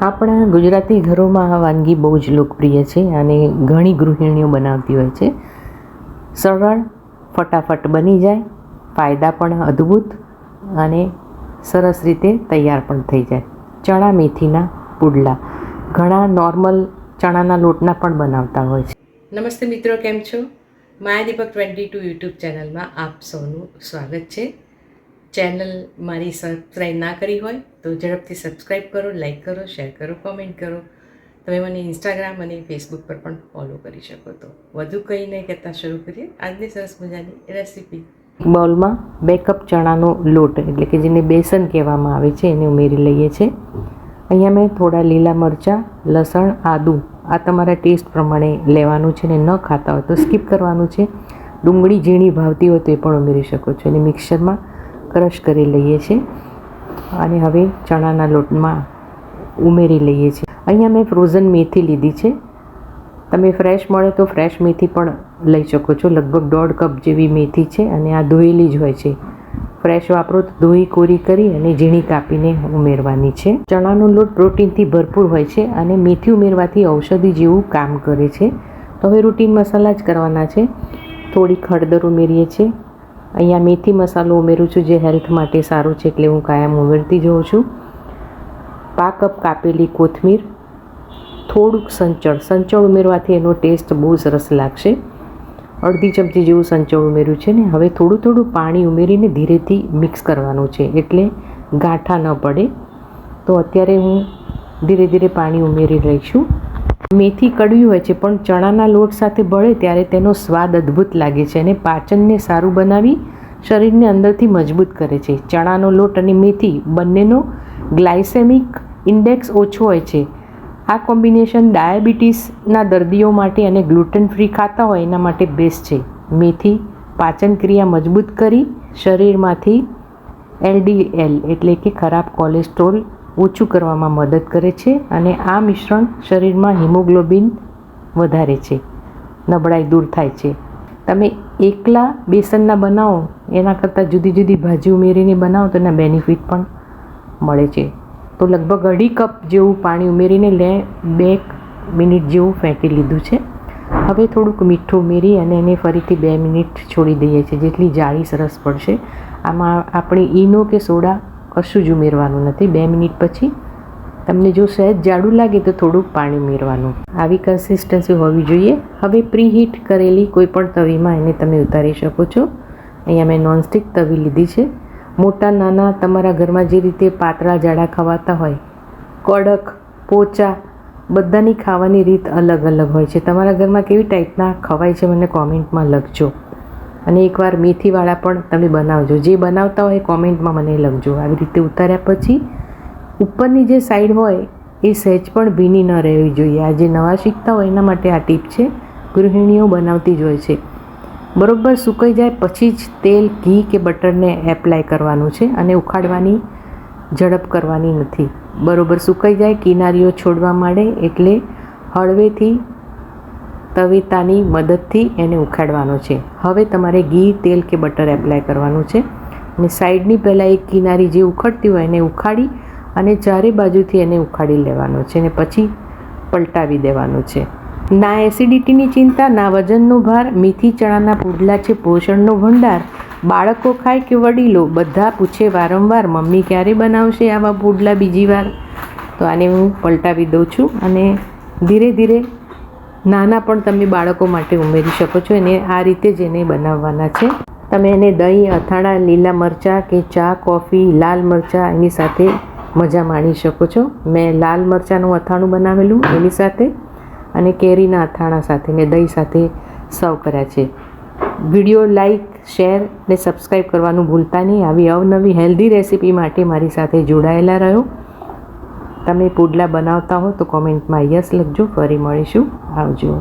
આપણા ગુજરાતી ઘરોમાં આ વાનગી બહુ જ લોકપ્રિય છે અને ઘણી ગૃહિણીઓ બનાવતી હોય છે. સરળ, ફટાફટ બની જાય, ફાયદા પણ અદ્ભુત અને સરસ રીતે તૈયાર પણ થઈ જાય. ચણા મેથીના પુડલા ઘણા નોર્મલ ચણાના લોટના પણ બનાવતા હોય છે. નમસ્તે મિત્રો, કેમ છો? માયાદીપક 22 યુટ્યુબ ચેનલમાં આપ સૌનું સ્વાગત છે. ચેનલ મારી સબસ્ક્રાઈબ ના કરી હોય તો ઝડપથી સબસ્ક્રાઈબ કરો, લાઈક કરો, શેર કરો, કોમેન્ટ કરો. તમે મને ઇન્સ્ટાગ્રામ અને ફેસબુક પર પણ ફોલો કરી શકો. તો વધુ કંઈ નહીં કહેતા શરૂ કરીએ આજની સરસ મજાની રેસીપી. બાઉલમાં 2 કપ ચણાનો લોટ એટલે કે જેને બેસન કહેવામાં આવે છે એને ઉમેરી લઈએ છીએ. અહીંયા મેં થોડા લીલા મરચાં, લસણ, આદું આ તમારા ટેસ્ટ પ્રમાણે લેવાનું છે ને ન ખાતા હોય તો સ્કીપ કરવાનું છે. ડુંગળી ઝીણી ભાવતી હોય તો એ પણ ઉમેરી શકો છો. અને મિક્સરમાં ક્રશ કરી લઈએ છીએ અને હવે ચણાના લોટમાં ઉમેરી લઈએ છીએ. અહીંયા મેં ફ્રોઝન મેથી લીધી છે. તમે ફ્રેશ મળે તો ફ્રેશ મેથી પણ લઈ શકો છો. લગભગ 1.5 કપ જેવી મેથી છે અને આ ધોયેલી જ હોય છે. ફ્રેશ વાપરો તો ધોઈ કોરી કરી અને ઝીણી કાપીને ઉમેરવાની છે. ચણાનો લોટ પ્રોટીનથી ભરપૂર હોય છે અને મેથી ઉમેરવાથી ઔષધિ જેવું કામ કરે છે. તો હવે રૂટીન મસાલા જ કરવાના છે. થોડી હળદર ઉમેરીએ છીએ. અહીંયા મેથી મસાલો ઉમેરું છું જે હેલ્થ માટે સારું છે એટલે હું કાયમ ઉમેરતી જોઉં છું. 1 કપ કાપેલી કોથમીર, થોડુંક સંચળ ઉમેરવાથી એનો ટેસ્ટ બહુ સરસ લાગશે. અડધી ચમચી જેવું સંચળ ઉમેર્યું છે ને હવે થોડું પાણી ઉમેરીને ધીરેથી મિક્સ કરવાનું છે એટલે ગાંઠા ન પડે. તો અત્યારે હું ધીરે ધીરે પાણી ઉમેરી રહી છું. મેથી કડવી હોય છે પણ ચણાના લોટ સાથે ભળે ત્યારે તેનો સ્વાદ અદ્ભુત લાગે છે અને પાચનને સારું બનાવી શરીરને અંદરથી મજબૂત કરે છે. ચણાનો લોટ અને મેથી બંનેનો ગ્લાયસેમિક ઇન્ડેક્સ ઓછો હોય છે. આ કોમ્બિનેશન ડાયાબિટીસના દર્દીઓ માટે અને ગ્લુટેન ફ્રી ખાતા હોય એના માટે બેસ્ટ છે. મેથી પાચન ક્રિયા મજબૂત કરી શરીરમાંથી LDL એટલે કે ખરાબ કોલેસ્ટ્રોલ ઓછું કરવામાં મદદ કરે છે અને આ મિશ્રણ શરીરમાં હિમોગ્લોબિન વધારે છે, નબળાઈ દૂર થાય છે. તમે એકલા બેસનના બનાવો એના કરતાં જુદી જુદી ભાજી ઉમેરીને બનાવો તો એના બેનિફિટ પણ મળે છે. તો લગભગ 1.5 કપ જેવું પાણી ઉમેરીને 2 મિનિટ જેવું ફેંટી લીધું છે. હવે થોડુંક મીઠું ઉમેરી અને એને ફરીથી 2 મિનિટ છોડી દઈએ છીએ જેટલી જાળી સરસ પડશે. આમાં આપણે ઈનો કે સોડા કશું જ ઉમેરવાનું નથી. 2 મિનિટ પછી તમને જો સહેજ જાડું લાગે તો થોડુંક પાણી ઉમેરવાનું. આવી કન્સિસ્ટન્સી હોવી જોઈએ. હવે પ્રીહીટ કરેલી કોઈ પણ તવીમાં એને તમે ઉતારી શકો છો. અહીંયા મેં નોનસ્ટિક તવી લીધી છે. મોટા નાના તમારા ઘરમાં જે રીતે પાતળા જાડા ખવાતા હોય, કડક, પોચા, બધાની ખાવાની રીત અલગ અલગ હોય છે. તમારા ઘરમાં કેવી ટાઈપના ખવાય છે મને કોમેન્ટમાં લખજો. અને એકવાર મેથીવાળા પણ તમે બનાવજો. જે બનાવતા હોય કોમેન્ટમાં મને લખજો. આવી રીતે ઉતાર્યા પછી ઉપરની જે સાઈડ હોય એ સહેજ પણ ભીની ન રહેવી જોઈએ. આ જે નવા શીખતા હોય એના માટે આ ટીપ છે. ગૃહિણીઓ બનાવતી જ હોય છે. બરોબર સુકાઈ જાય પછી જ તેલ, ઘી કે બટરને એપ્લાય કરવાનું છે અને ઉખાડવાની ઝડપ કરવાની નથી. બરોબર સુકાઈ જાય, કિનારીઓ છોડવા માંડે એટલે હળવેથી તવેતાની મદદથી એને ઉખાડવાનો છે. હવે તમારે ઘી, તેલ કે બટર એપ્લાય કરવાનું છે અને સાઈડની પહેલાં એક કિનારી જે ઉખડતી હોય એને ઉખાડી અને ચારે બાજુથી એને ઉખાડી લેવાનો છે અને પછી પલટાવી દેવાનું છે. ના એસિડિટીની ચિંતા, ના વજનનો ભાર. મેથી ચણાના પુડલા છે પોષણનો ભંડાર. બાળકો ખાય કે વડીલો બધા પૂછે વારંવાર, મમ્મી ક્યારે બનાવશે આવા પુડલા બીજી વાર? તો આને હું પલટાવી દઉં છું અને ધીરે ધીરે નાના પણ તમે બાળકો માટે ઉમેરી શકો છો. એને આ રીતે જ એને બનાવવાના છે. તમે એને દહીં, અથાણા, લીલા મરચાં કે ચા, કોફી, લાલ મરચાં એની સાથે મજા માણી શકો છો. મેં લાલ મરચાંનું અથાણું બનાવેલું એની સાથે અને કેરીના અથાણા સાથે ને દહીં સાથે સર્વ કર્યા છે. વિડીયો લાઈક, શેર ને સબસ્ક્રાઈબ કરવાનું ભૂલતા નહીં. આવી અવનવી હેલ્ધી રેસીપી માટે મારી સાથે જોડાયેલા રહ્યો. તમે પુડલા બનાવતા હો તો કોમેન્ટમાં યસ લખજો. ફરી મળીશું. આવજો.